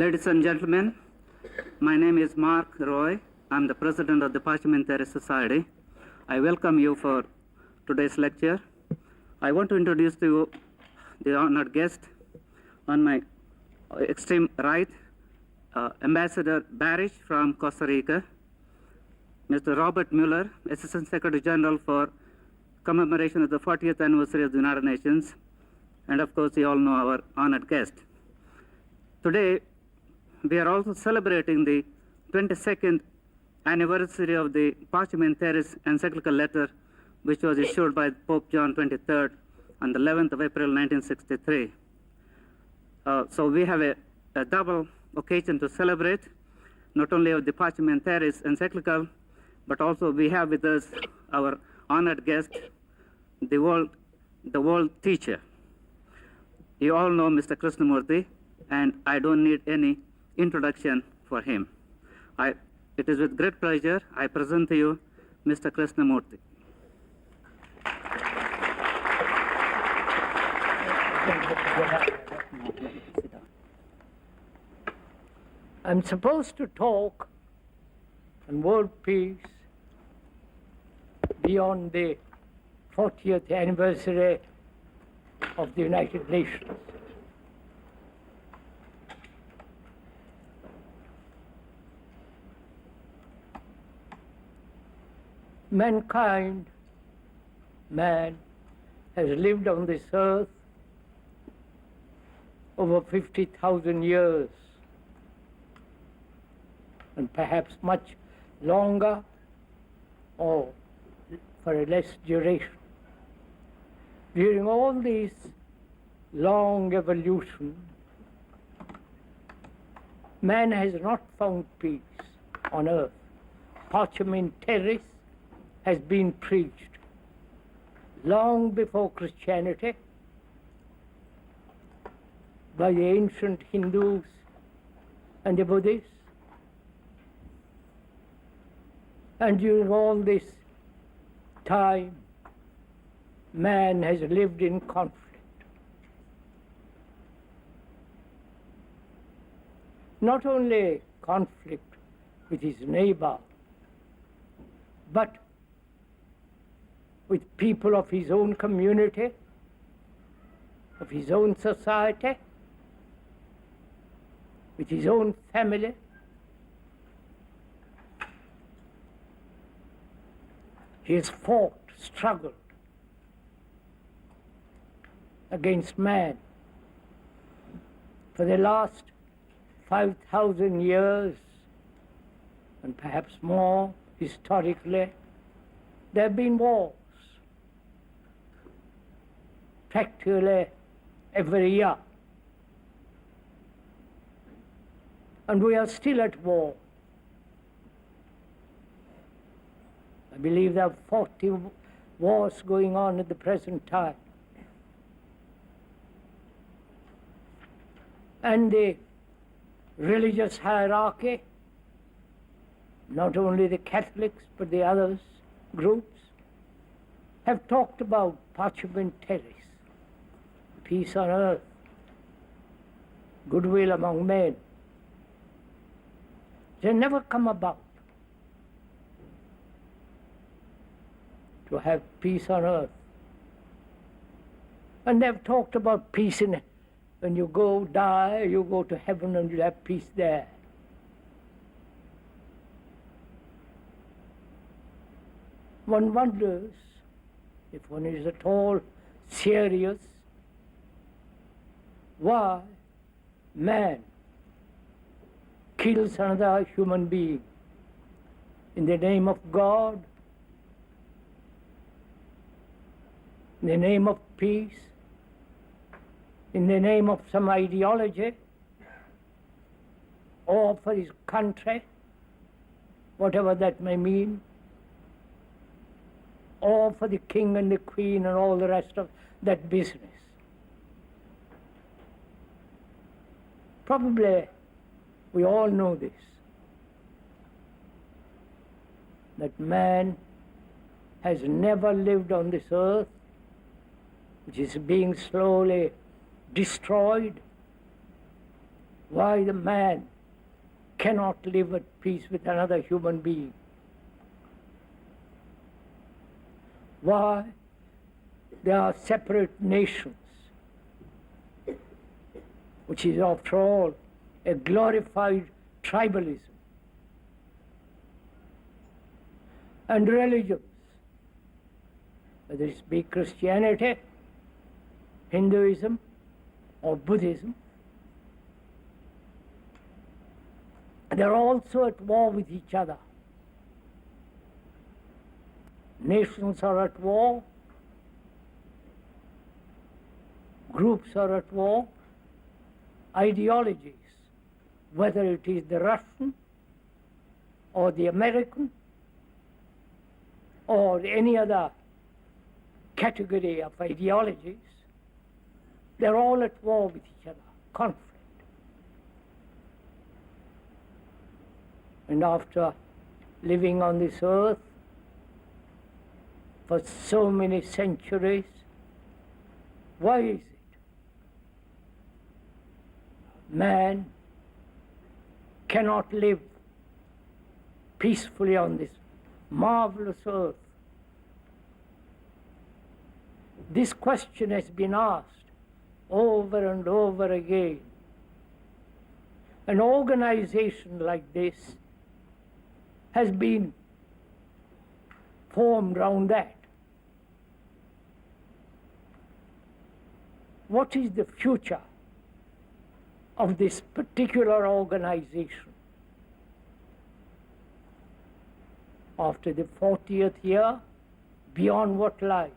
Ladies and gentlemen, my name is Mark Roy. I'm the president of the Parliamentary Society. I welcome you for today's lecture. I want to introduce to you the honored guest on my extreme right, Ambassador Barish from Costa Rica, Mr. Robert Mueller, Assistant Secretary General for commemoration of the 40th anniversary of the United Nations, and of course you all know our honored guest. Today, we are also celebrating the 22nd anniversary of the Parliamentary's encyclical letter, which was issued by Pope John XXIII on the 11th of April 1963. So we have a double occasion to celebrate, not only of the Parliamentary's encyclical, but also we have with us our honored guest, the world teacher. You all know Mr. Krishnamurti, and I don't need any introduction for him. It is with great pleasure I present to you Mr. Krishnamurti. I'm supposed to talk on world peace beyond the 40th anniversary of the United Nations. Mankind, man, has lived on this earth over 50,000 years, and perhaps much longer or for a less duration. During all this long evolution, man has not found peace on earth. Pacem terris has been preached long before Christianity by the ancient Hindus and the Buddhists. And during all this time, man has lived in conflict. Not only conflict with his neighbor, but with people of his own community, of his own society, with his own family. He has fought, struggled against man for the last 5,000 years, and perhaps more historically. There have been wars practically every year, and we are still at war. I believe there are 40 wars going on at the present time. And the religious hierarchy, not only the Catholics but the others groups, have talked about Pacem terris, peace on earth, goodwill among men. They never come about to have peace on earth. And they've talked about peace in, when you go die, you go to heaven and you'll have peace there. One wonders, if one is at all serious, why man kills another human being in the name of God, in the name of peace, in the name of some ideology, or for his country, whatever that may mean, or for the king and the queen and all the rest of that business. Probably we all know this, that man has never lived on this earth, which is being slowly destroyed, why the man cannot live at peace with another human being. Why there are separate nations, which is after all a glorified tribalism. And religions, whether it be Christianity, Hinduism, or Buddhism, they're also at war with each other. Nations are at war, groups are at war, ideologies, whether it is the Russian or the American or any other category of ideologies, they're all at war with each other, conflict. And after living on this earth for so many centuries, why is it man cannot live peacefully on this marvelous earth? This question has been asked over and over again. An organization like this has been formed around that. What is the future of this particular organization? After the 40th year, beyond what lies?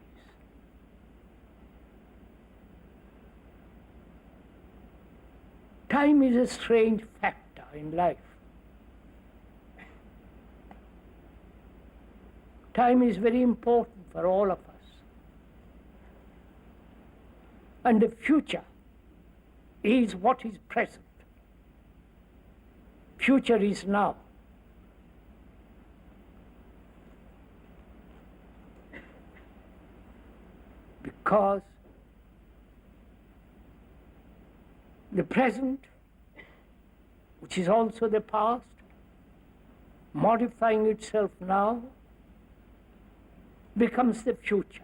Time is a strange factor in life. Time is very important for all of us. And the future is what is present. Future is now. Because the present, which is also the past, modifying itself now, becomes the future.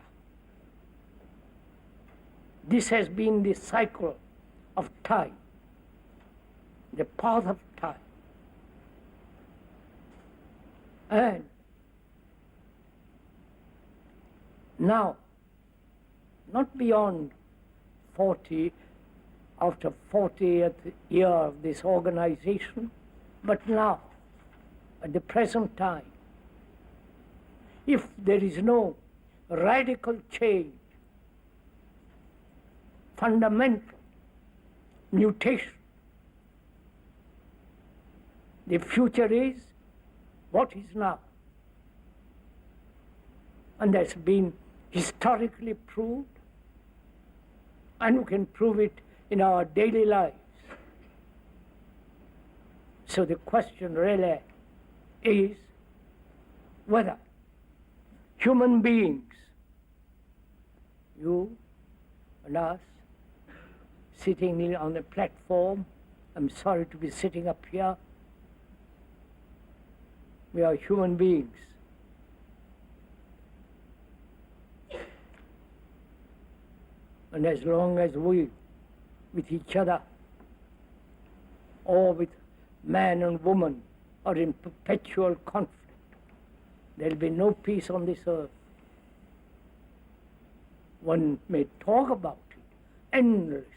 This has been the cycle of time, the path of time. And now, not beyond 40, after 40th year of this organization, but now, at the present time, if there is no radical change, fundamental mutation, the future is what is now. And that's been historically proved, and we can prove it in our daily lives. So the question really is whether human beings, you and us, sitting on a platform, I'm sorry to be sitting up here, we are human beings. And as long as we, with each other, or with man and woman, are in perpetual conflict, there will be no peace on this earth. One may talk about it endlessly.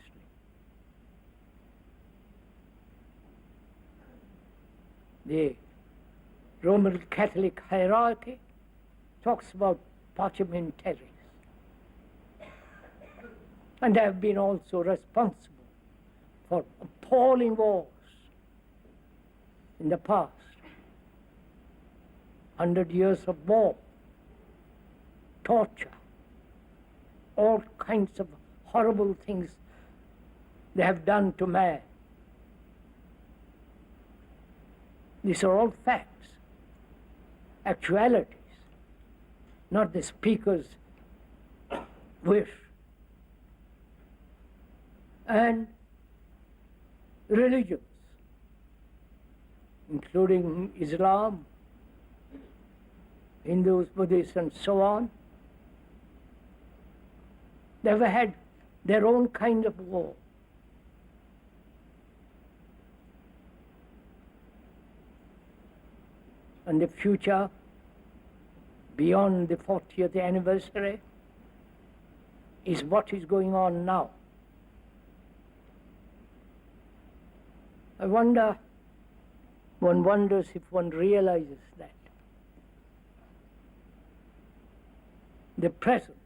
The Roman Catholic hierarchy talks about pacem in terris. And they have been also responsible for appalling wars in the past. 100 years of war, torture, all kinds of horrible things they have done to man. These are all facts, actualities, not the speaker's wish. And religions, including Islam, Hindus, Buddhists, and so on, they've had their own kind of war. And the future, beyond the 40th anniversary, is what is going on now. One wonders if one realizes that the present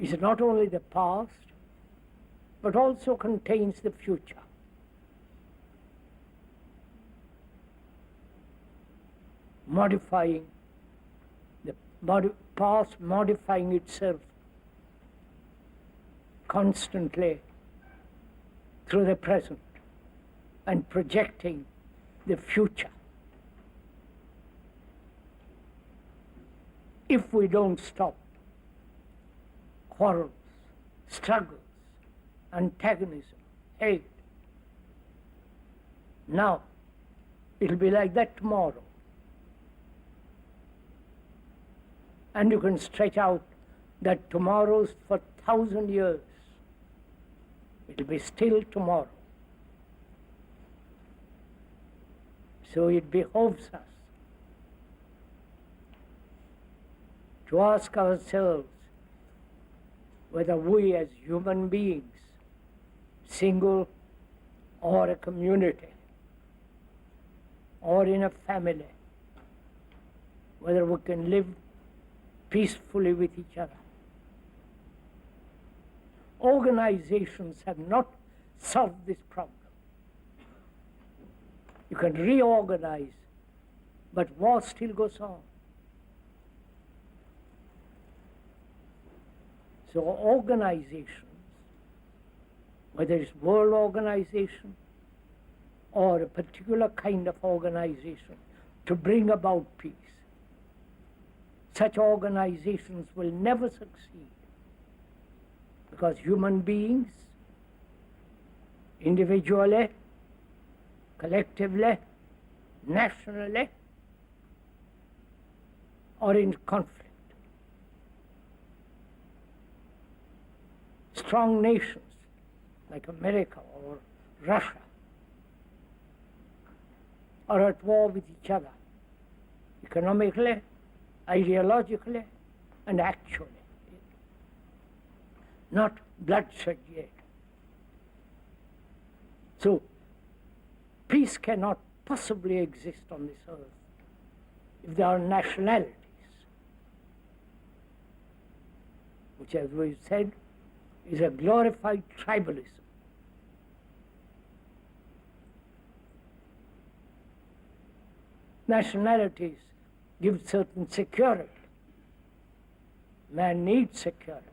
is not only the past, but also contains the future. Modifying the past, modifying itself constantly through the present and projecting the future. If we don't stop quarrels, struggles, antagonism, hate, now it'll be like that tomorrow. And you can stretch out that tomorrows for 1,000 years. It'll be still tomorrow. So it behoves us to ask ourselves whether we as human beings, single or a community, or in a family, whether we can live peacefully with each other. Organizations have not solved this problem. You can reorganize, but war still goes on. So organizations, whether it's world organization or a particular kind of organization to bring about peace, such organizations will never succeed because human beings, individually, collectively, nationally, are in conflict. Strong nations like America or Russia are at war with each other, economically, ideologically, and actually. Not bloodshed yet. So, peace cannot possibly exist on this earth if there are nationalities, which, as we've said, is a glorified tribalism. Nationalities give certain security. Man needs security.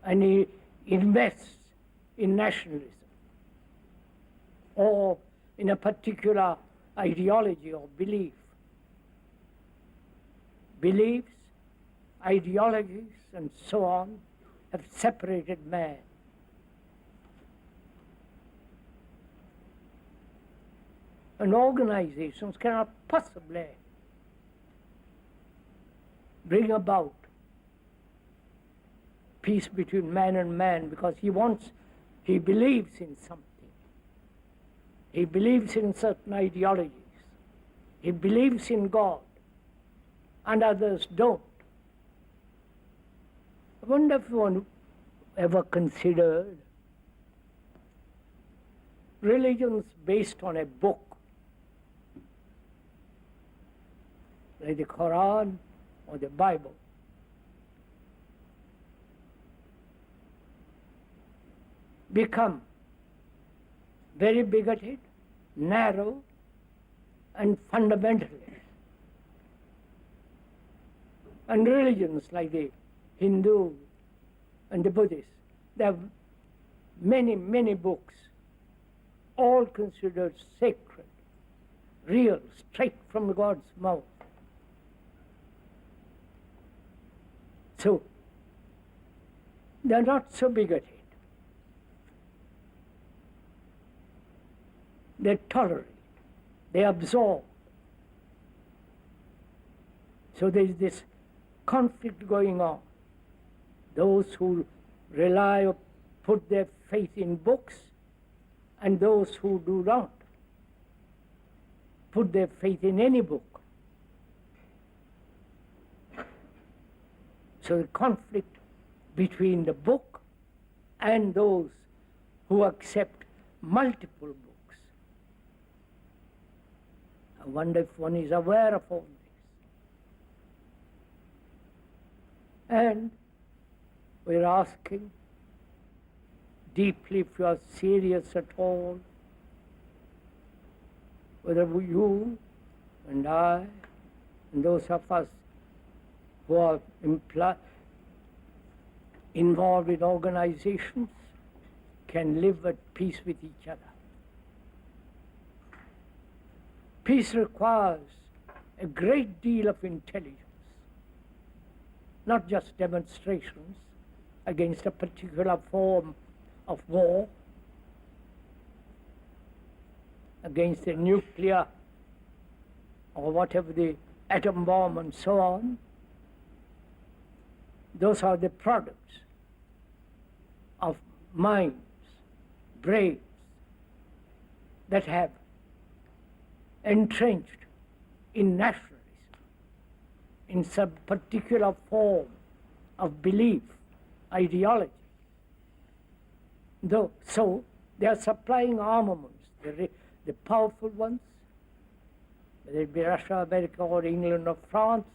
And he invests in nationalism or in a particular ideology or belief. Beliefs, ideologies, and so on have separated man. And organizations cannot possibly bring about peace between man and man because he believes in something. He believes in certain ideologies. He believes in God, and others don't. I wonder if one ever considered religions based on a book, like the Quran or the Bible. Become very bigoted, narrow, and fundamentalist. And religions like the Hindu and the Buddhist, they have many, many books, all considered sacred, real, straight from God's mouth. So, they're not so bigoted. they tolerate, they absorb. So there is this conflict going on. Those who rely or put their faith in books, and those who do not put their faith in any book. So the conflict between the book and those who accept multiple books. I wonder if one is aware of all this. And we're asking deeply, if you are serious at all, whether you and I and those of us who are involved in organizations can live at peace with each other. Peace requires a great deal of intelligence, not just demonstrations against a particular form of war, against the nuclear or whatever, the atom bomb and so on. Those are the products of minds, brains that have entrenched in nationalism, in some particular form of belief, ideology. So they are supplying armaments, the powerful ones, whether it be Russia, America, or England, or France,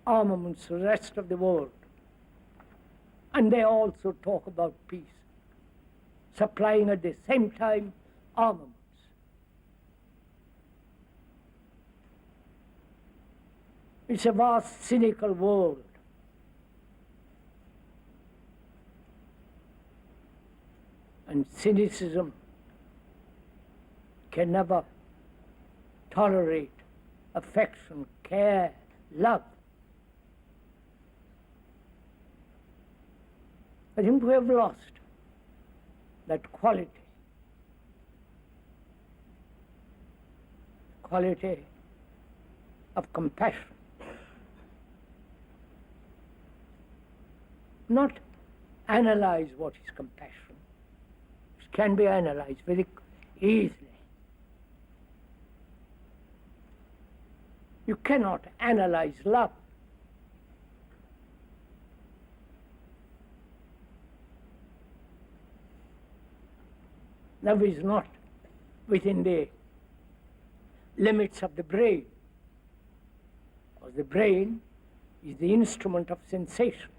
armaments to the rest of the world. And they also talk about peace, supplying at the same time armaments. It's a vast, cynical world. And cynicism can never tolerate affection, care, love. I think we have lost that quality of compassion. Not analyze what is compassion. It can be analyzed very easily. You cannot analyze love. Love is not within the limits of the brain, because the brain is the instrument of sensation,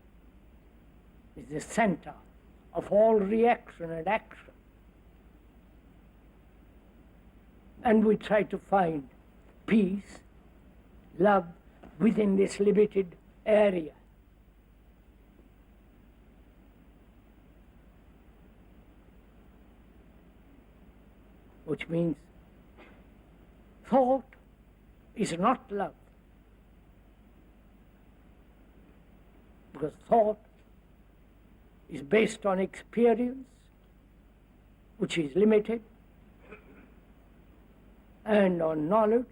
is the center of all reaction and action. And we try to find peace, love within this limited area. Which means thought is not love. Because thought is based on experience, which is limited, and on knowledge,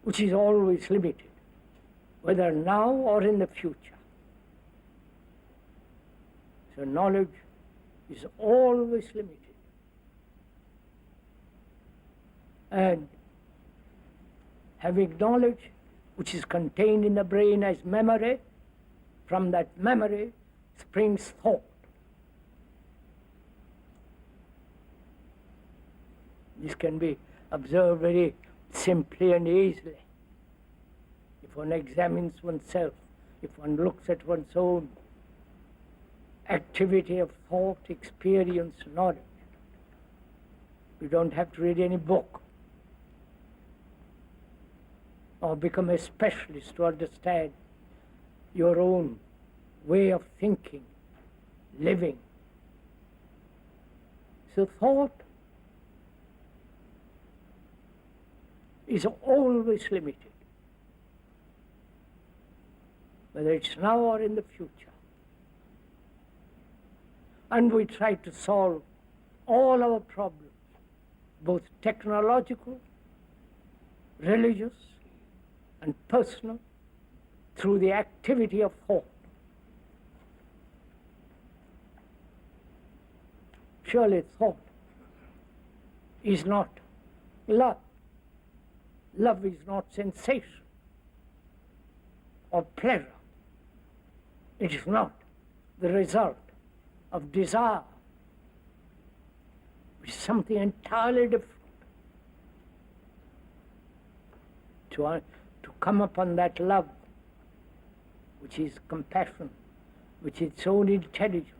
which is always limited, whether now or in the future. So knowledge is always limited. And having knowledge, which is contained in the brain as memory, from that memory springs thought. This can be observed very simply and easily. If one examines oneself, if one looks at one's own activity of thought, experience, knowledge, you don't have to read any book or become a specialist to understand your own way of thinking, living. So thought is always limited, whether it's now or in the future. and we try to solve all our problems, both technological, religious, and personal, through the activity of thought. Surely thought is not love. Love is not sensation or pleasure. It is not the result of desire. It is something entirely different. To come upon that love, which is compassion, which is its own intelligence,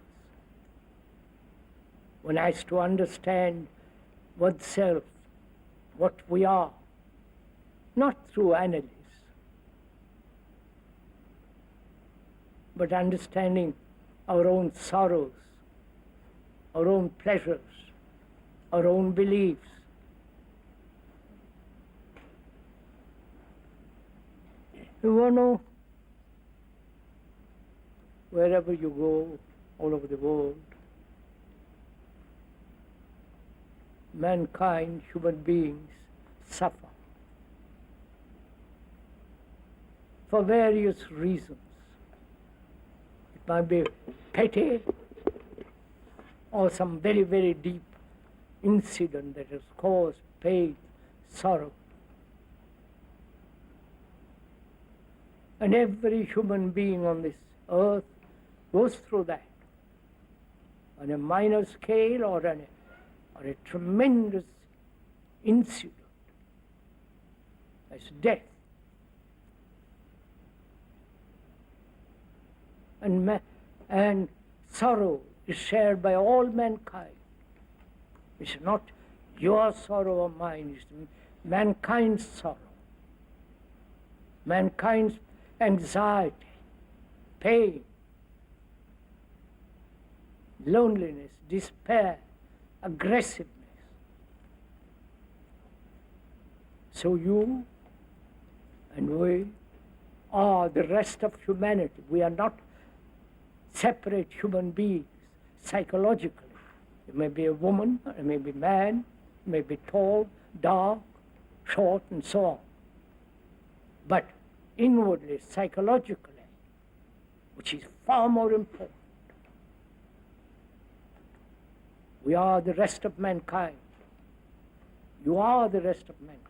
one has to understand oneself, what we are, not through analysis, but understanding our own sorrows, our own pleasures, our own beliefs. You want to know, wherever you go, all over the world, mankind, human beings, suffer for various reasons. It might be petty or some very, very deep incident that has caused pain, sorrow. And every human being on this earth goes through that, on a minor scale or a tremendous incident as death. And sorrow is shared by all mankind. It's not your sorrow or mine, it's mankind's sorrow, mankind's anxiety, pain, loneliness, despair, aggressiveness. So you and we are the rest of humanity. We are not separate human beings psychologically. You may be a woman, you may be a man, you may be tall, dark, short, and so on. But inwardly, psychologically, which is far more important, we are the rest of mankind. You are the rest of mankind.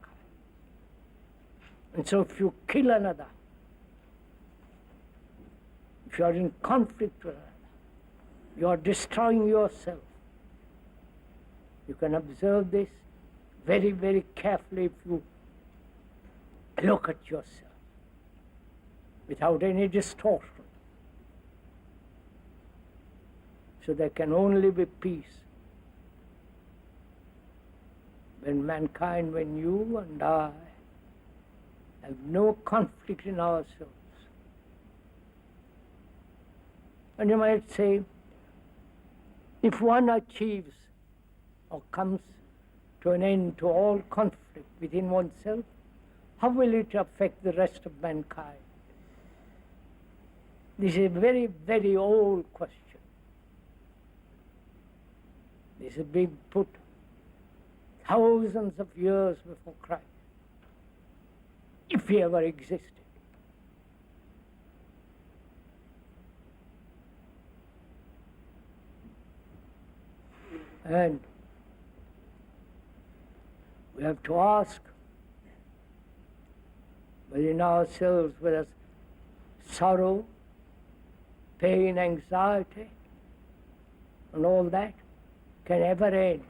And so if you kill another, if you are in conflict with another, you are destroying yourself. You can observe this very, very carefully if you look at yourself without any distortion. So there can only be peace when mankind, when you and I have no conflict in ourselves. And you might say, if one achieves or comes to an end to all conflict within oneself, how will it affect the rest of mankind? This is a very, very old question. This has been put thousands of years before Christ, if he ever existed. And we have to ask within ourselves whether sorrow, pain, anxiety, and all that can ever end.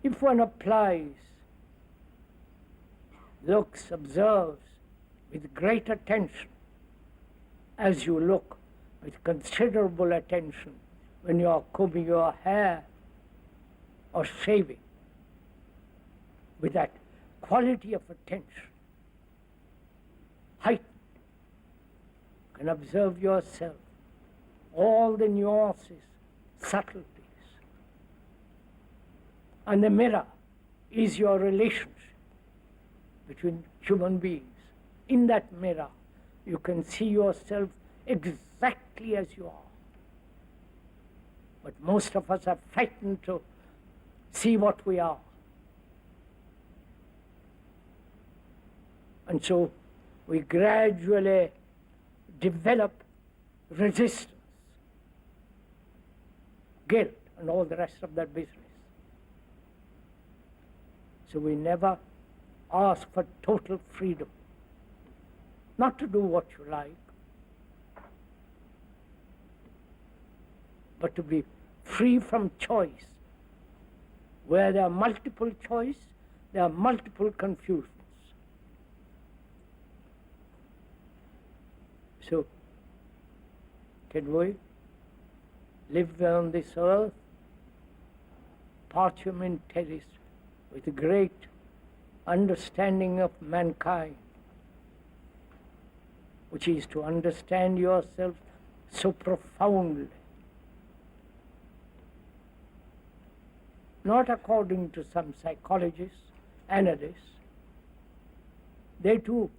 If one applies, looks, observes with great attention, as you look with considerable attention when you are combing your hair or shaving, with that quality of attention heightened, you can observe yourself, all the nuances, subtleties. And the mirror is your relationship between human beings. In that mirror, you can see yourself exactly as you are. But most of us are frightened to see what we are. And so we gradually develop resistance, guilt, and all the rest of that business. So we never ask for total freedom, not to do what you like, but to be free from choice. Where there are multiple choice, there are multiple confusions. So, can we live on this earth, parchment terrace, with a great understanding of mankind, which is to understand yourself so profoundly, not according to some psychologists, analysts. They too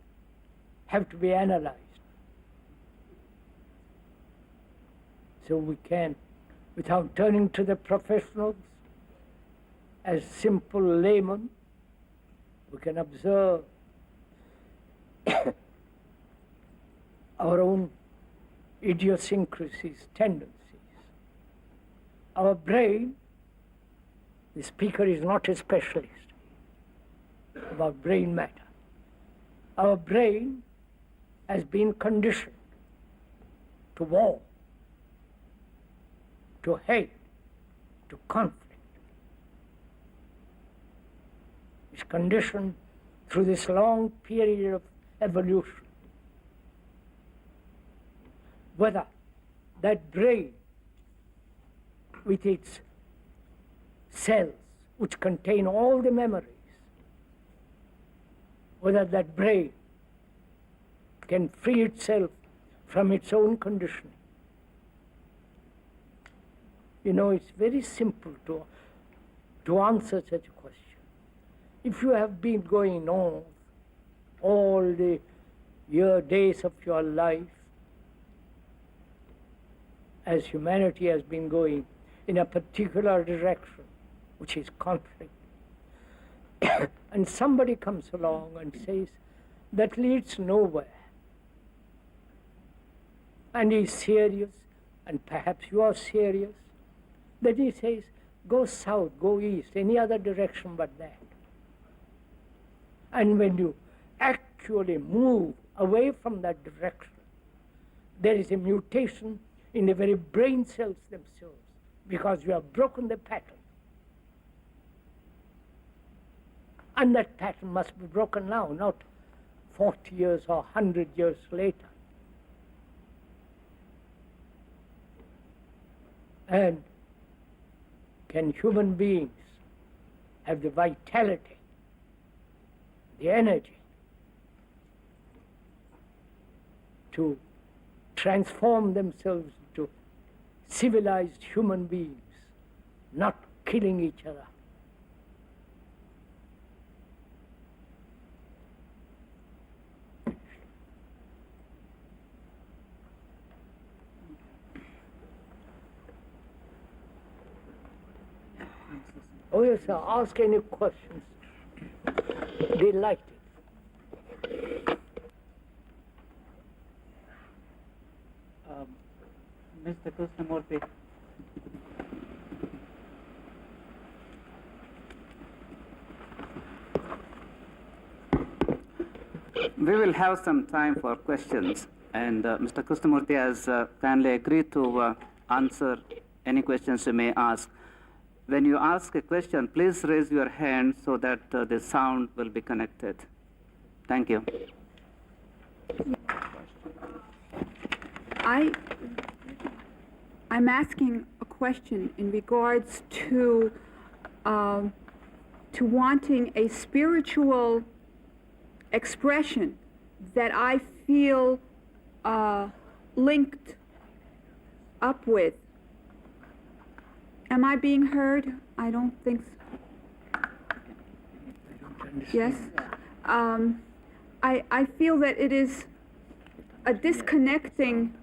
have to be analyzed. So we can, without turning to the professionals, as simple laymen, we can observe our own idiosyncrasies, tendencies. Our brain, the speaker is not a specialist about brain matter. Our brain has been conditioned to war, to hate, to conflict. It's conditioned through this long period of evolution. Whether that brain, with its cells, which contain all the memories, whether that brain can free itself from its own conditioning. You know, it's very simple to answer such a question. If you have been going on all the days of your life, as humanity has been going in a particular direction, which is conflict, and somebody comes along and says, that leads nowhere, and he's serious, and perhaps you are serious, then he says, go south, go east, any other direction but that. And when you actually move away from that direction, there is a mutation in the very brain cells themselves, because you have broken the pattern. And that pattern must be broken now, not 40 years or 100 years later. And can human beings have the vitality, the energy to transform themselves into civilized human beings, not killing each other? Oh yes, sir, ask any questions. Delighted. Mr. Krishnamurti, we will have some time for questions, and Mr. Krishnamurti has kindly agreed to answer any questions you may ask. When you ask a question, please raise your hand so that the sound will be connected. Thank you. I'm asking a question in regards to wanting a spiritual expression that I feel linked up with. Am I being heard? I don't think so. Yes? I feel that it is a disconnecting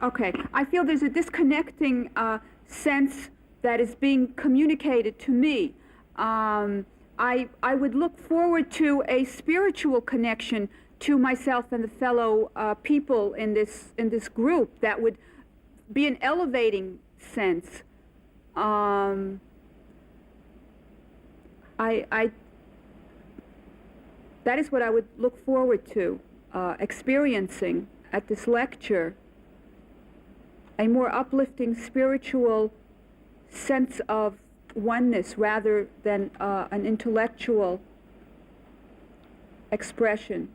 Okay, I feel there's a disconnecting sense that is being communicated to me. I would look forward to a spiritual connection to myself and the fellow people in this group that would be an elevating sense. That is what I would look forward to experiencing at this lecture. A more uplifting spiritual sense of oneness rather than an intellectual expression.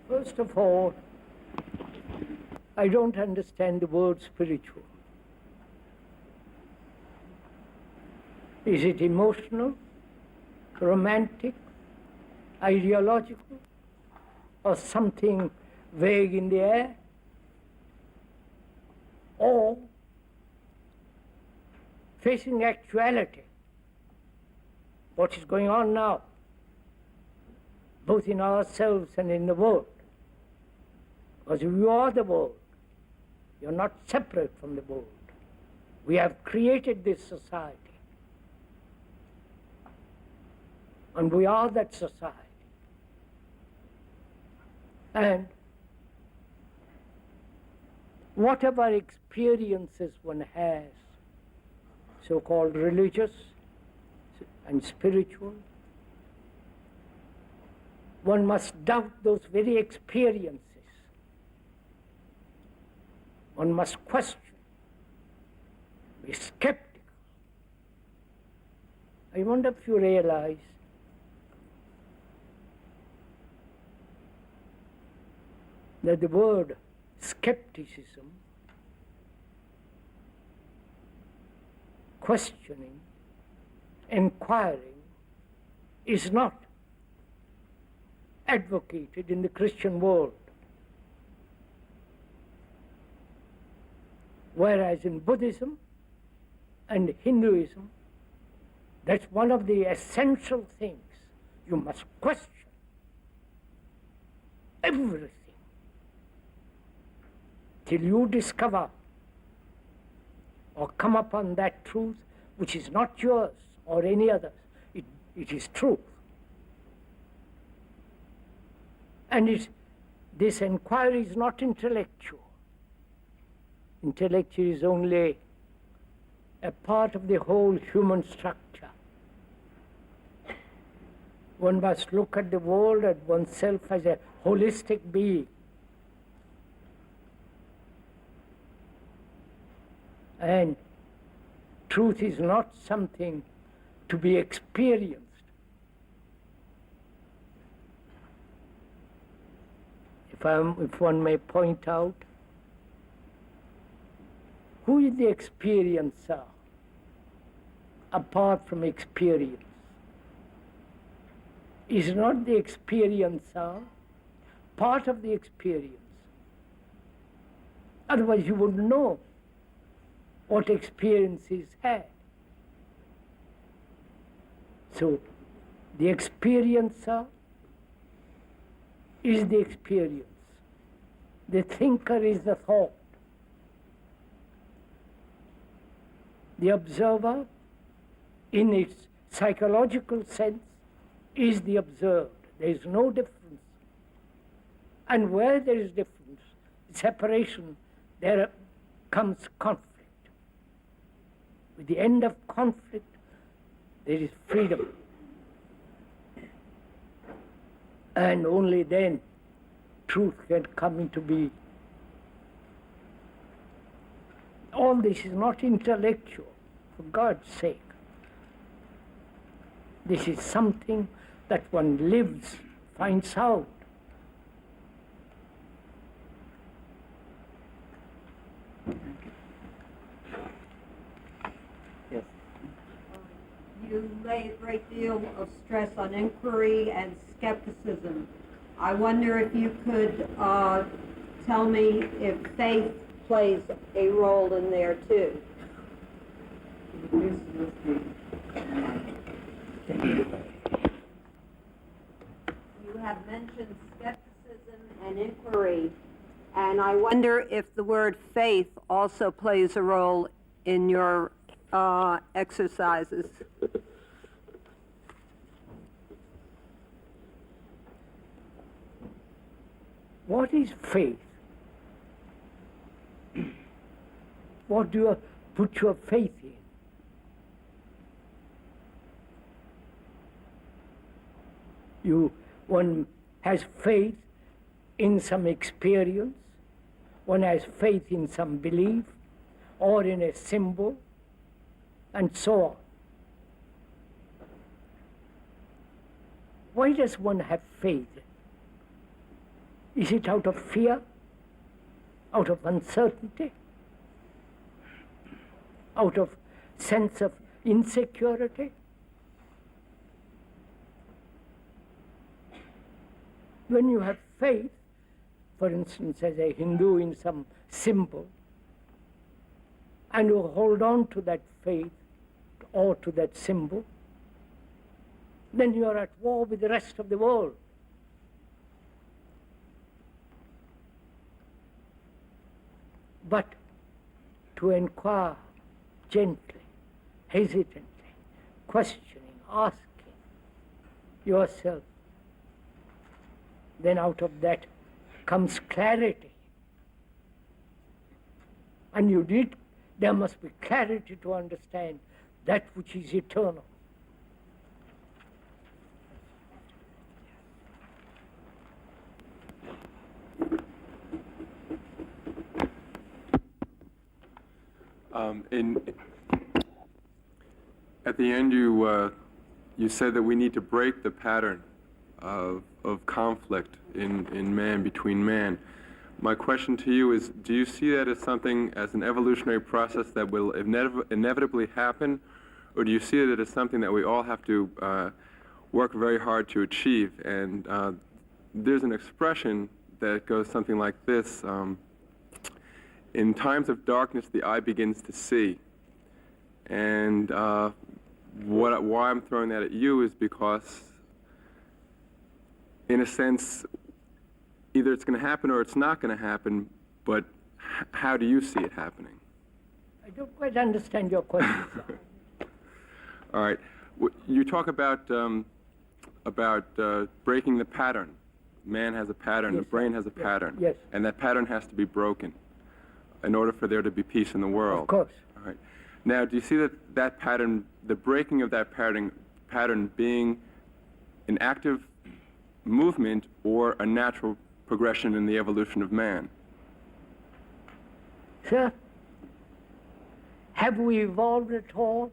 First of all, I don't understand the word spiritual. Is it emotional, romantic, ideological, or something vague in the air? Or facing actuality, what is going on now, both in ourselves and in the world? Because you are the world. You're not separate from the world. We have created this society. And we are that society. And whatever experiences one has, so-called religious and spiritual, one must doubt those very experiences. One must question, be skeptical. I wonder if you realize that the word skepticism, questioning, inquiring, is not advocated in the Christian world. Whereas in Buddhism and Hinduism, that's one of the essential things. You must question everything till you discover or come upon that truth which is not yours or any other's. It is truth. And this inquiry is not intellectual. Intellectual is only a part of the whole human structure. One must look at the world, at oneself as a holistic being. And truth is not something to be experienced. If one may point out, who is the experiencer apart from experience? Is not the experiencer part of the experience? Otherwise you wouldn't know what experience is had. So the experiencer is the experience. The thinker is the thought. The observer, in its psychological sense, is the observed. There is no difference. And where there is difference, separation, there comes conflict. With the end of conflict, there is freedom. And only then truth can come into being. All this is not intellectual, for God's sake. This is something that one lives, finds out. Yes. You lay a great deal of stress on inquiry and skepticism. I wonder if you could tell me if faith plays a role in there too. You have mentioned skepticism and inquiry And I wonder if the word faith also plays a role in your exercises. What is faith? What do you put your faith in? One has faith in some experience, one has faith in some belief, or in a symbol, and so on. Why does one have faith? Is it out of fear? Out of uncertainty? Out of sense of insecurity? When you have faith, for instance, as a Hindu in some symbol, and you hold on to that faith or to that symbol, then you are at war with the rest of the world. But to inquire gently, hesitantly, questioning, asking yourself, then out of that comes clarity. And there must be clarity to understand that which is eternal. At the end, you said that we need to break the pattern of conflict in man, between man. My question to you is, do you see that as something, as an evolutionary process that will inevitably happen, or do you see it as something that we all have to work very hard to achieve? And there's an expression that goes something like this: in times of darkness, the eye begins to see. And why I'm throwing that at you is because, in a sense, either it's going to happen or it's not going to happen, but how do you see it happening? I don't quite understand your question, sir. All right. You talk about breaking the pattern. Man has a pattern, Yes, the brain sir. has a pattern. Yes. And that pattern has to be broken in order for there to be peace in the world. Of course. All right. Now, do you see that pattern, the breaking of that pattern being an active movement or a natural progression in the evolution of man? Sir, have we evolved at all?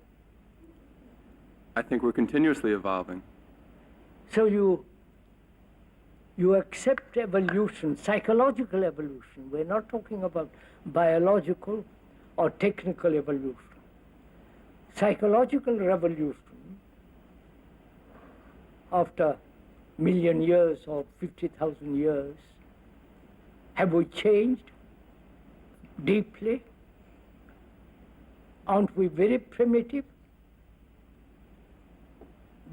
I think we're continuously evolving. So you accept evolution, psychological evolution. We're not talking about biological or technical evolution. Psychological revolution, after million years or 50,000 years, have we changed deeply? Aren't we very primitive,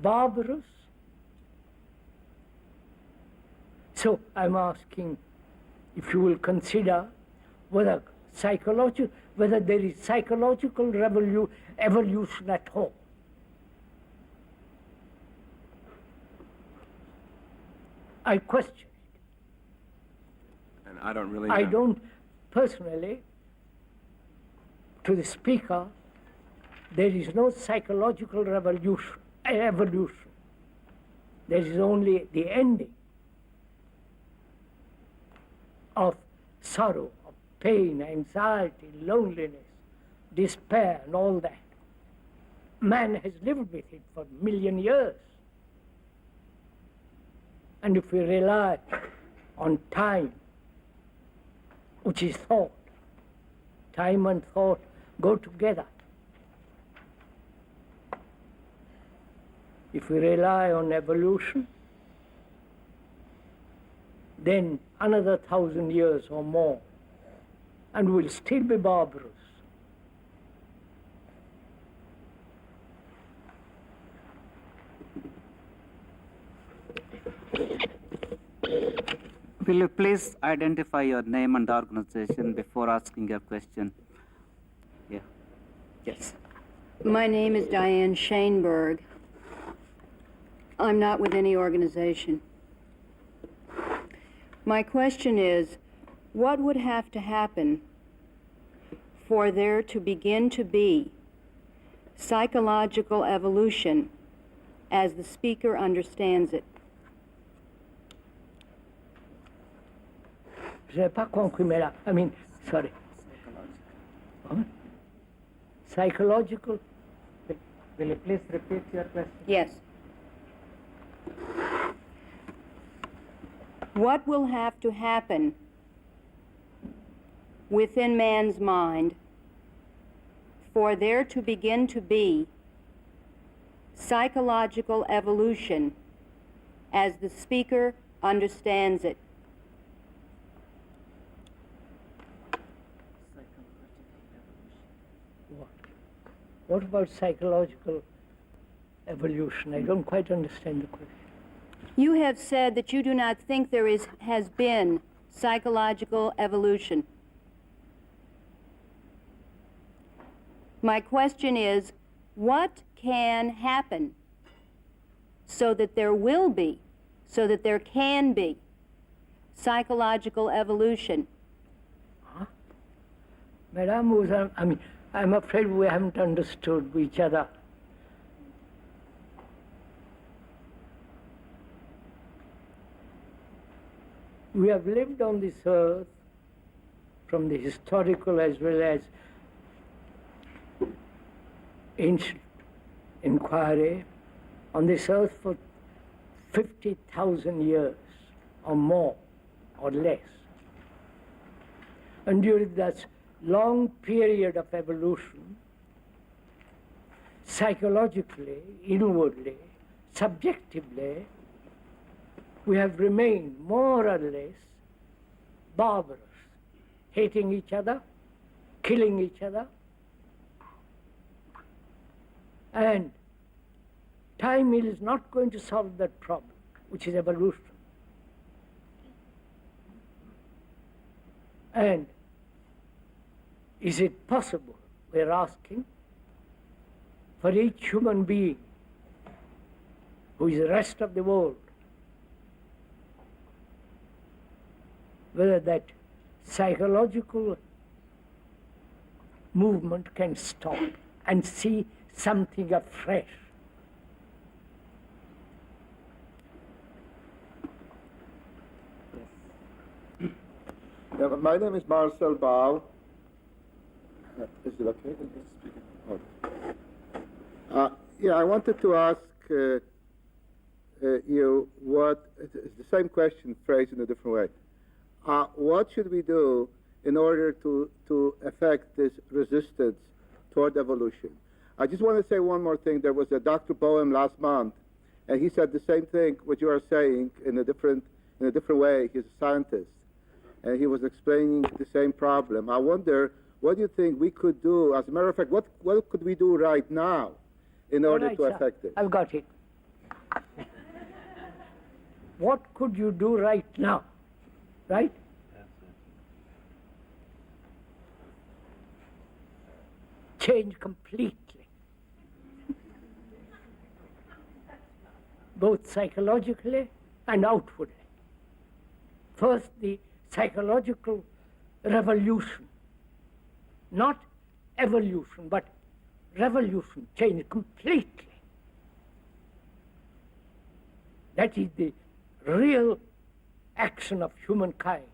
barbarous? So I'm asking if you will consider whether there is psychological evolution at all. I question it. And I don't really know. I don't personally, to the speaker, there is no psychological evolution. There is only the ending of sorrow, of pain, anxiety, loneliness, despair, and all that. Man has lived with it for a million years. And if we rely on time, which is thought, time and thought go together. If we rely on evolution, then another 1,000 years or more, and we'll still be barbarous. Will you please identify your name and organization before asking your question? Yeah. Yes. My name is Diane Shaneberg. I'm not with any organization. My question is, what would have to happen for there to begin to be psychological evolution as the speaker understands it? Je n'ai pas compris, mais là, I mean, sorry. Psychological? Will you please repeat your question? Yes. What will have to happen within man's mind for there to begin to be psychological evolution as the speaker understands it? What about psychological evolution? I don't quite understand the question. You have said that you do not think there has been psychological evolution. My question is, what can happen so that there will be, so that there can be psychological evolution? Madam, I mean, I'm afraid we haven't understood each other. We have lived on this earth from the historical as well as ancient inquiry on this earth for 50,000 years or more or less. And during that long period of evolution, psychologically, inwardly, subjectively, we have remained more or less barbarous, hating each other, killing each other, and time is not going to solve that problem, which is evolution. And is it possible, we're asking, for each human being who is the rest of the world, whether that psychological movement can stop and see something afresh? Yeah, my name is Marcel Bao. Is it okay? Oh. Yeah, I wanted to ask you what, it's the same question phrased in a different way. What should we do in order to affect this resistance toward evolution? I just want to say one more thing. There was a Dr. Boehm last month, and he said the same thing, what you are saying, in a different way. He's a scientist, and he was explaining the same problem. I wonder, what do you think we could do? As a matter of fact, what could we do right now in order to affect it? I've got it. What could you do right now? Right? Change completely. Both psychologically and outwardly. First, the psychological revolution. Not evolution, but revolution, change completely. That is the real action of humankind.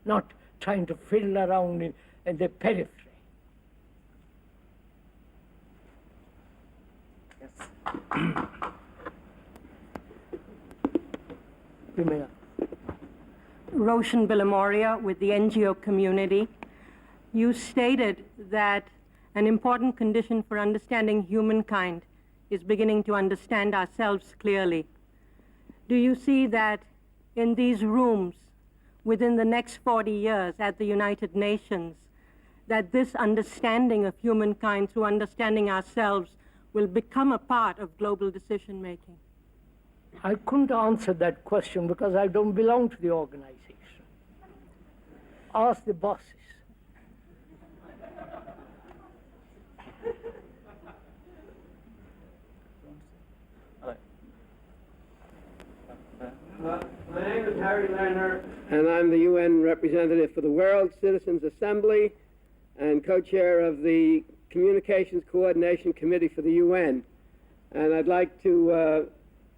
Not trying to fiddle around in the periphery. Yes. Roshan Bilamoria with the NGO community. You stated that an important condition for understanding humankind is beginning to understand ourselves clearly. Do you see that in these rooms, within the next 40 years at the United Nations, that this understanding of humankind through understanding ourselves will become a part of global decision-making? I couldn't answer that question because I don't belong to the organization. Ask the bosses. My name is Harry Lerner, and I'm the UN representative for the World Citizens Assembly and co-chair of the Communications Coordination Committee for the UN. And I'd like to,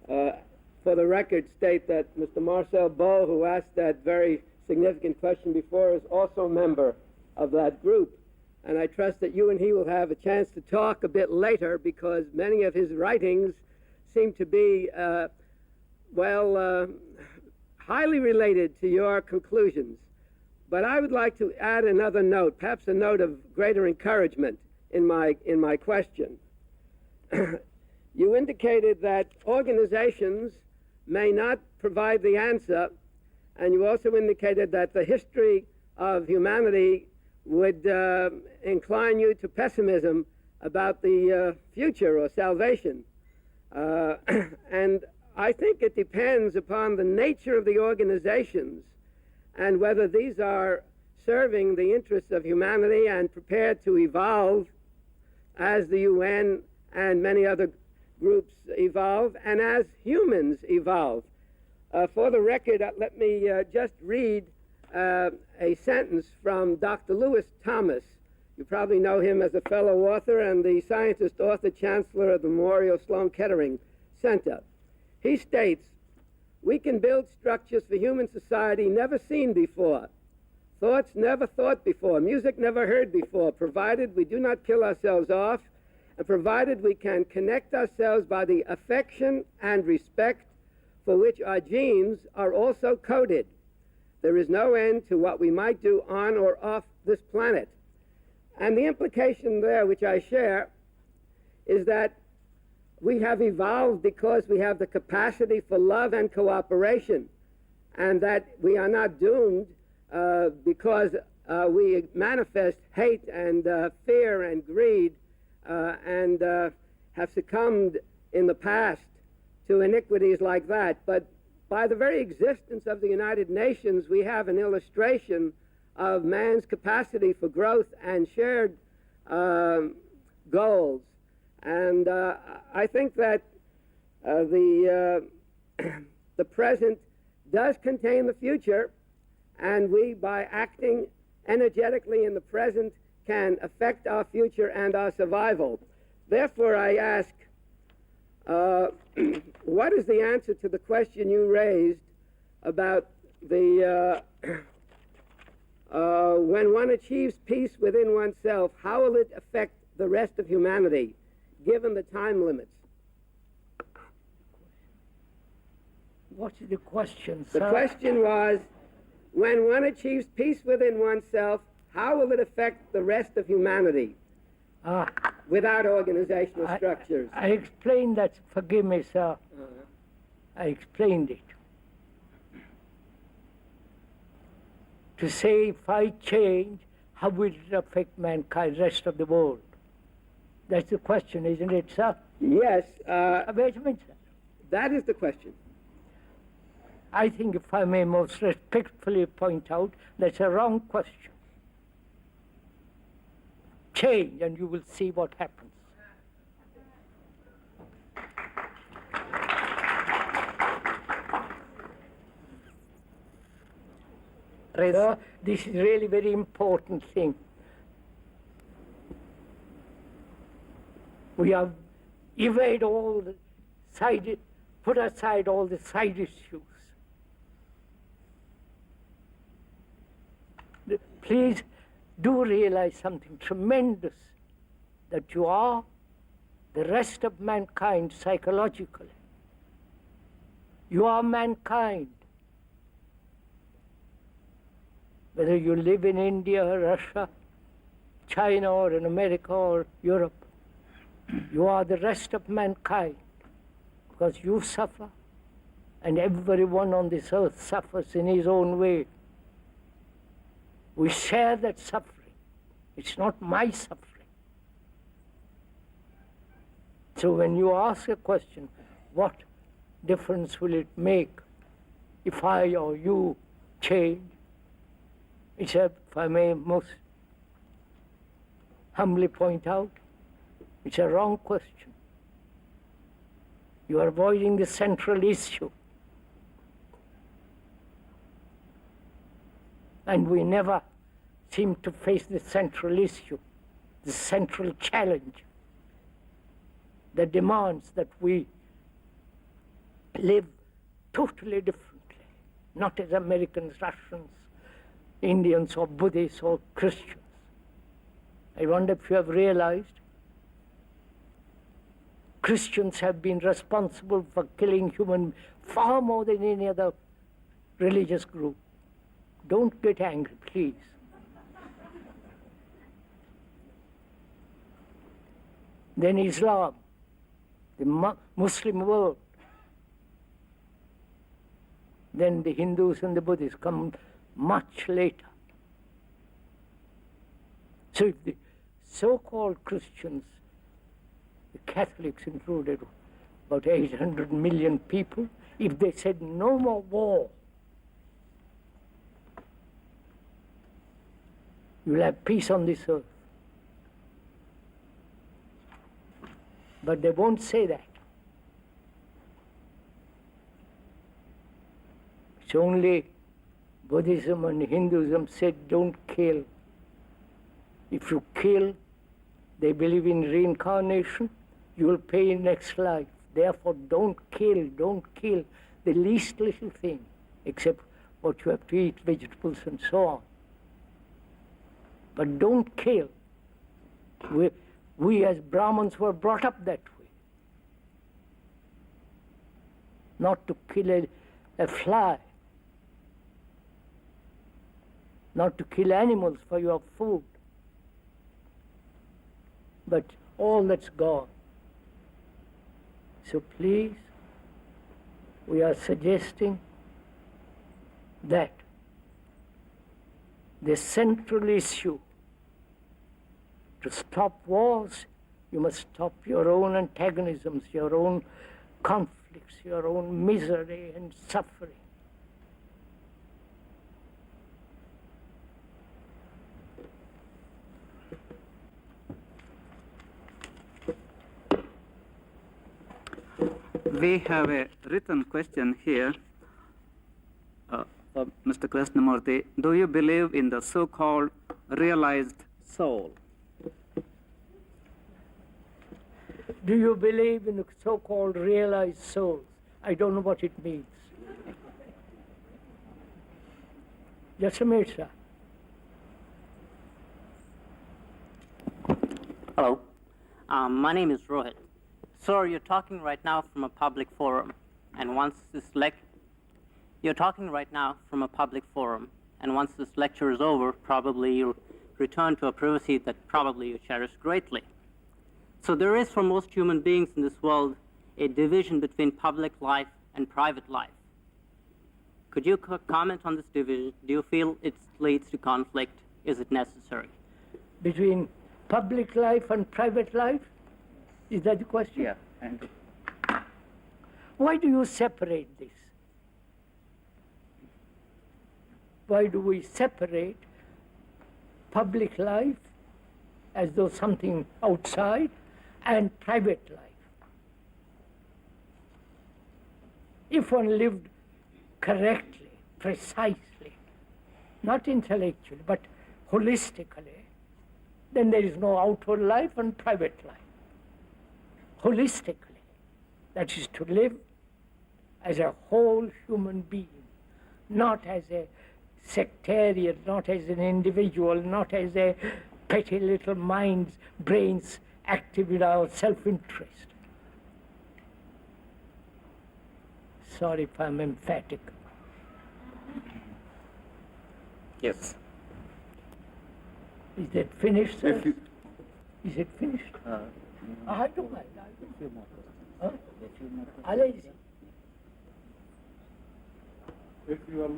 for the record, state that Mr. Marcel Beau, who asked that very significant question before, is also a member of that group. And I trust that you and he will have a chance to talk a bit later, because many of his writings seem to be highly related to your conclusions. But I would like to add another note, perhaps a note of greater encouragement in my question. You indicated that organizations may not provide the answer, and you also indicated that the history of humanity would incline you to pessimism about the future or salvation. And I think it depends upon the nature of the organizations and whether these are serving the interests of humanity and prepared to evolve as the UN and many other groups evolve and as humans evolve. For the record, let me just read a sentence from Dr. Lewis Thomas. You probably know him as a fellow author and the scientist author chancellor of the Memorial Sloan Kettering Center. He states, "We can build structures for human society never seen before, thoughts never thought before, music never heard before, provided we do not kill ourselves off, and provided we can connect ourselves by the affection and respect for which our genes are also coded. There is no end to what we might do on or off this planet." And the implication there, which I share, is that we have evolved because we have the capacity for love and cooperation, and that we are not doomed because we manifest hate and fear and greed and have succumbed in the past to iniquities like that. But by the very existence of the United Nations, we have an illustration of man's capacity for growth and shared goals. And I think that the present does contain the future, and we, by acting energetically in the present, can affect our future and our survival. Therefore, I ask, what is the answer to the question you raised about the when one achieves peace within oneself, how will it affect the rest of humanity, given the time limits? What is the question, sir? The question was, when one achieves peace within oneself, how will it affect the rest of humanity without organizational structures? I explained that. Forgive me, sir. I explained it. To say, if I change, how will it affect mankind, rest of the world? That's the question, isn't it, sir? Yes. Wait a minute, sir. That is the question. I think, if I may most respectfully point out, that's a wrong question. Change, and you will see what happens. Sir, this is really very important thing. We have evaded all the put aside all the side issues. Please do realize something tremendous, that you are the rest of mankind psychologically. You are mankind. Whether you live in India, Russia, China, or in America, or Europe, you are the rest of mankind, because you suffer, and everyone on this earth suffers in his own way. We share that suffering. It's not my suffering. So when you ask a question, what difference will it make if I or you change? It's a, if I may most humbly point out, it's a wrong question. You are avoiding the central issue. And we never seem to face the central issue, the central challenge that demands that we live totally differently, not as Americans, Russians, Indians, or Buddhists, or Christians. I wonder if you have realized Christians have been responsible for killing human far more than any other religious group. Don't get angry, please. Then Islam, the Muslim world. Then the Hindus and the Buddhists come much later. So if the so-called Christians, the Catholics included, about 800 million people, if they said no more war, you'll have peace on this earth. But they won't say that. It's only Buddhism and Hinduism said don't kill. If you kill, they believe in reincarnation, you will pay in next life. Therefore, don't kill the least little thing, except what you have to eat, vegetables and so on. But don't kill. We as Brahmins were brought up that way. Not to kill a fly, not to kill animals for your food. But all that's gone. So please, we are suggesting that the central issue to stop wars, you must stop your own antagonisms, your own conflicts, your own misery and suffering. We have a written question here of Mr. Krishnamurti. Do you believe in the so-called realized soul? Do you believe in the so-called realized souls? I don't know what it means. Yes, sir. Hello. My name is Rohit. Sir, you're talking right now from a public forum, and once this lecture is over, probably you'll return to a privacy that probably you cherish greatly. So there is, for most human beings in this world, a division between public life and private life. Could you comment on this division? Do you feel it leads to conflict? Is it necessary? Between public life and private life? Is that the question? Yeah. And why do you separate this? Why do we separate public life as though something outside and private life? If one lived correctly, precisely, not intellectually, but holistically, then there is no outward life and private life. Holistically, that is to live as a whole human being, not as a sectarian, not as an individual, not as a petty little minds, brains active in our self-interest. Sorry if I'm emphatic. yes. Is that finished, sir? If you, Is it finished? I don't mind. A few more questions. Huh? A few more questions. Alazi. If you are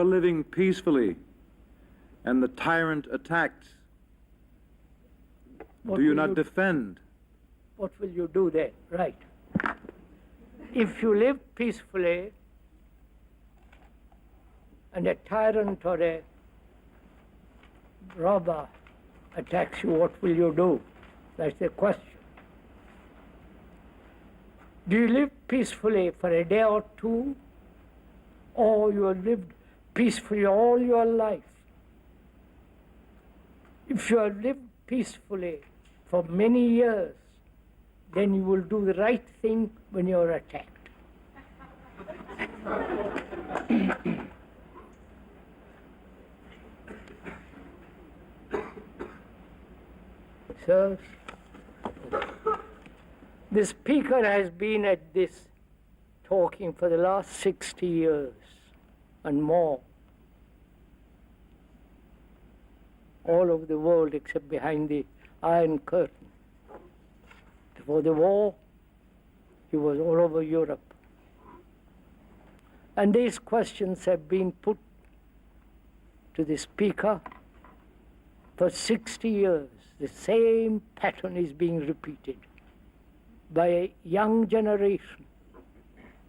living peacefully and the tyrant attacks, What do you will not you- defend what will you do then? Right. If you live peacefully and a tyrant or a robber attacks you, what will you do? That's the question. Do you live peacefully for a day or two, or you have lived peacefully all your life? If you have lived peacefully for many years, then you will do the right thing when you are attacked. So, the speaker has been at this talking for the last 60 years and more, all over the world except behind the Iron Curtain. Before the war, he was all over Europe. And these questions have been put to the speaker for 60 years. The same pattern is being repeated by a young generation,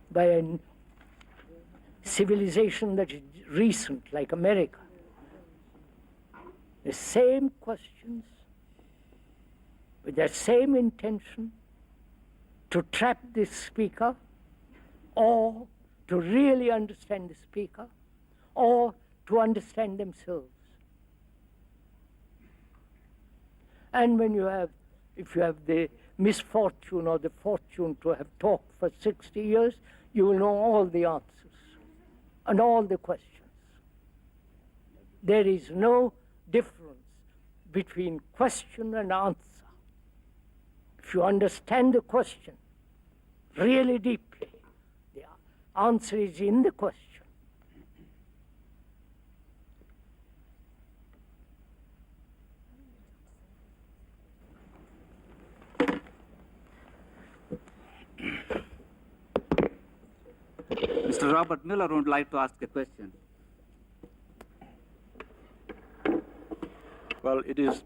by a civilization that is recent, like America. The same questions, with that same intention, to trap this speaker, or to really understand the speaker, or to understand themselves. And when you have, if you have the misfortune or the fortune to have talked for 60 years, you will know all the answers and all the questions. There is no difference between question and answer. If you understand the question really deeply, the answer is in the question. Mr. Robert Miller would like to ask a question. Well, it is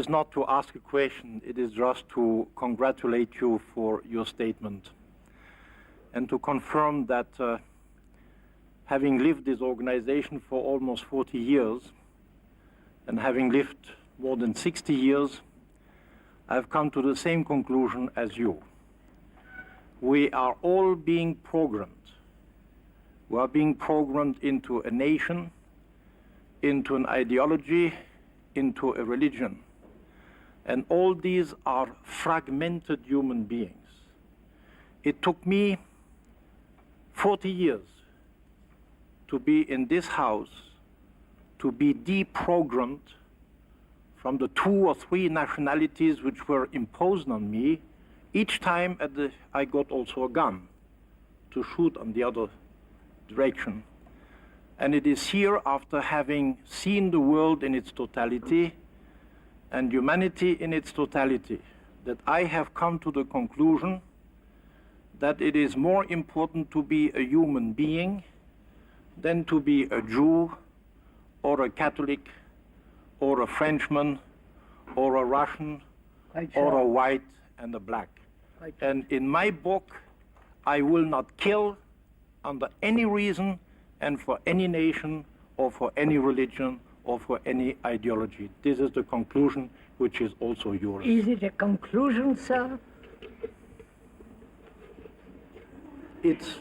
not to ask a question, it is just to congratulate you for your statement and to confirm that having lived this organization for almost 40 years and having lived more than 60 years, I've come to the same conclusion as you. We are all being programmed. We are being programmed into a nation, into an ideology, into a religion. And all these are fragmented human beings. It took me 40 years to be in this house, to be deprogrammed from the 2 or 3 nationalities which were imposed on me. Each time I got also a gun to shoot on the other direction. And it is here, after having seen the world in its totality and humanity in its totality, that I have come to the conclusion that it is more important to be a human being than to be a Jew or a Catholic or a Frenchman or a Russian or a white and a black. And in my book, I will not kill under any reason and for any nation or for any religion or for any ideology. This is the conclusion which is also yours. Is it a conclusion, sir? It's...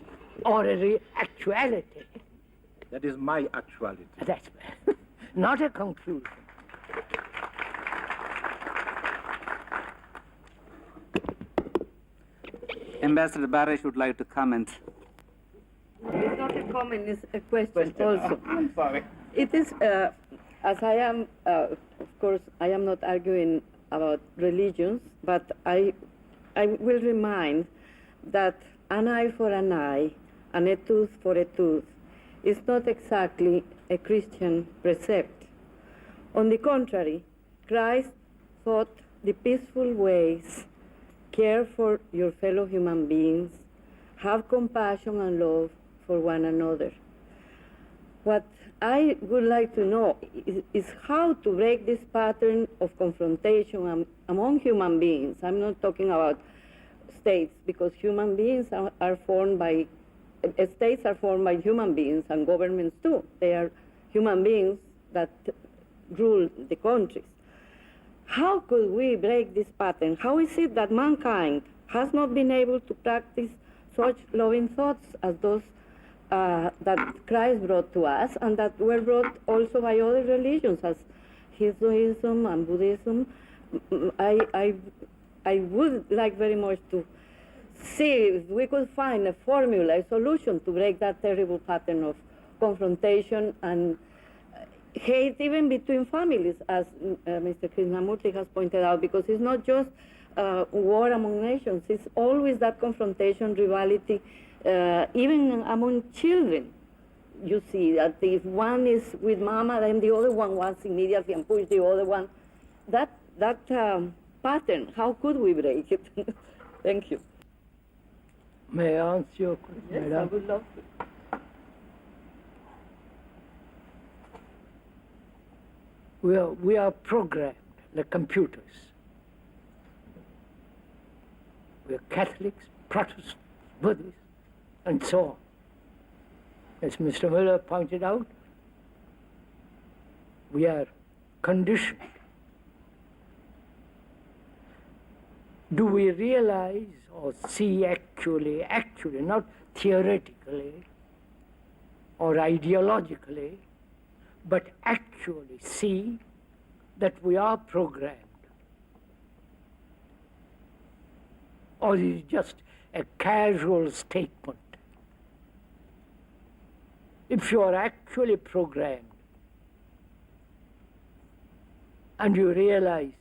Or a actuality? That is my actuality. That's not a conclusion. Ambassador Barish would like to comment. It's not a comment, it's a question also. I'm sorry. It is, as I am, of course, I am not arguing about religions, but I will remind that an eye for an eye and a tooth for a tooth is not exactly a Christian precept. On the contrary, Christ taught the peaceful ways: care for your fellow human beings, have compassion and love for one another. What I would like to know is how to break this pattern of confrontation among human beings. I'm not talking about states, because human beings are formed by, states are formed by human beings, and governments too. They are human beings that rule the countries. How could we break this pattern? How is it that mankind has not been able to practice such loving thoughts as those that Christ brought to us, and that were brought also by other religions, as Hinduism and Buddhism? I would like very much to see if we could find a formula, a solution to break that terrible pattern of confrontation and hate, even between families, as Mr. Krishnamurti has pointed out, because it's not just war among nations, it's always that confrontation, rivalry, even among children. You see that if one is with mama, then the other one wants immediately and push the other one. That pattern, how could we break it? Thank you. May I answer your question? Yes, I would love to. We are programmed like computers. We are Catholics, Protestants, Buddhists, and so on. As Mr. Miller pointed out, we are conditioned. Do we realize or see actually, not theoretically or ideologically, but actually see that we are programmed? Or is it just a casual statement? If you are actually programmed and you realize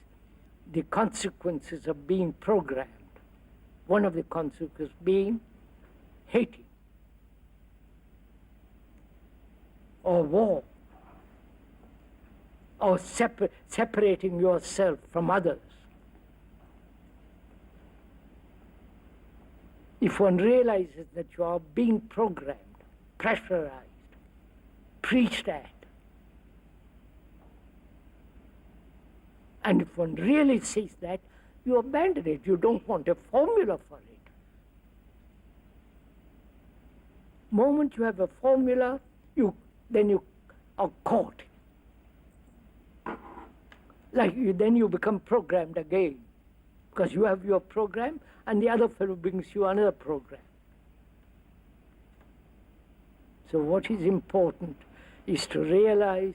the consequences of being programmed, one of the consequences being hating or war or separating yourself from others. If one realizes that you are being programmed, pressurized, preached at, and if one really sees that, you abandon it. You don't want a formula for it. Moment you have a formula, then you are caught. Then you become programmed again, because you have your program, and the other fellow brings you another program. So what is important is to realize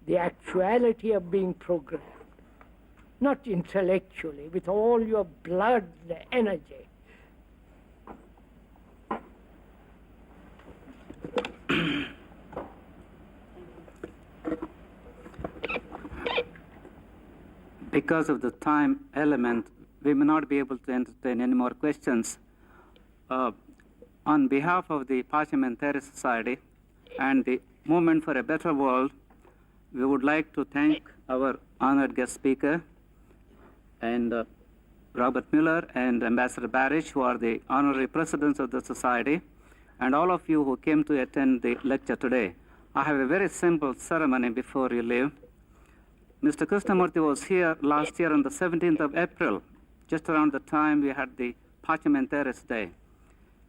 the actuality of being programmed, not intellectually, with all your blood, energy. Because of the time element, we may not be able to entertain any more questions. On behalf of the Parliamentary Society and the Movement for a Better World, we would like to thank our honored guest speaker and Robert Mueller and Ambassador Barish, who are the honorary presidents of the Society, and all of you who came to attend the lecture today. I have a very simple ceremony before you leave. Mr. Krishnamurti was here last year on the 17th of April, just around the time we had the Parliamentaries Day.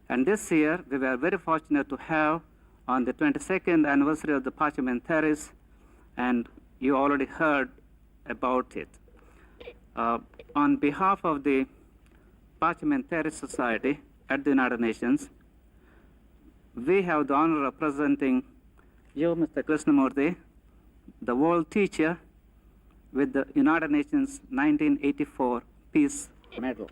And this year, we were very fortunate to have on the 22nd anniversary of the Parliamentaries, and you already heard about it. On behalf of the Parliamentary Society at the United Nations, we have the honor of presenting you, Mr. Krishnamurti, the world teacher with the United Nations 1984 Peace Medal.